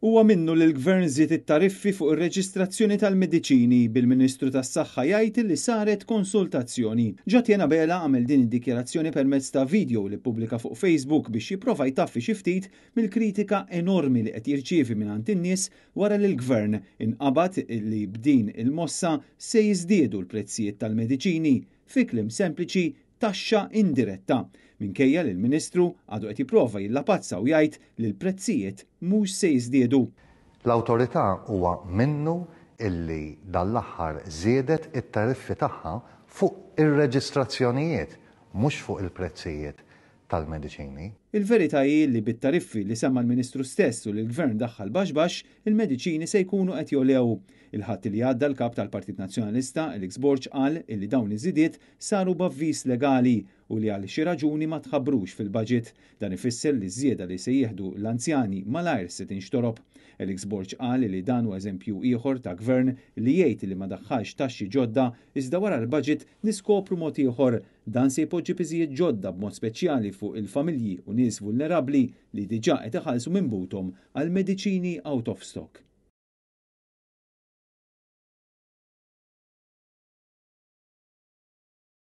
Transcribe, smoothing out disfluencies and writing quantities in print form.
Huwa minnu li l-Gvern żied it-tariffi fuq ir-reġistrazzjoni tal-mediċini bil-Ministru tas-Saħħa jgħid li saret konsultazzjoni. Ġatjena Bela għamel din id-dikjarazzjoni permezz ta' video li ppubblika fuq Facebook biex jipprova jtaffi xi ftit mill-kritika enormi li qed jirċievi mingħand in-nies wara li l-Gvern inqabad li b'din il-mossa se jiżdiedu l-prezzijiet tal-mediċini fi kliem sempliċi taxxa indiretta. Minkejja li l-Ministru għadu qed jipprova jillapazza u jgħid li l-prezzijiet mhux se jiżdiedu. L-awtorità huwa minnu illi dal-aħħar żiedet it-tariffi tagħha fuq ir-reġistrazzjonijiet, mhux fuq il-prezzijiet tal-mediċini. Il-verità hi li bit-tariffi li semma l-Ministru stess u li l-Gvern daħħal baxx il-mediċini se jkunu qed jolew. Il-ħadd li għadda l-kap tal-Partit Nazzjonalista, Elix Borg, qal li dawn iż-żidiet saru b'avviż legali u li għal xi raġuni ma tħabbrux fil-baġit. Dan ifisser li żieda li se jieħdu l-anzjani malajr se tinxtorob. Elix Borg qal li dan huwa eżempju ieħor ta' gvern li jgħid li ma daħħalx taxxi ġodda iżda wara l-baġit niskopru mod ieħor dan se jpoġġi piżijiet ġodda b'mod speċjali fuq il-familji u nies vulnerabbli li diġà qed iħallsu minn butom għal mediċini out of stock.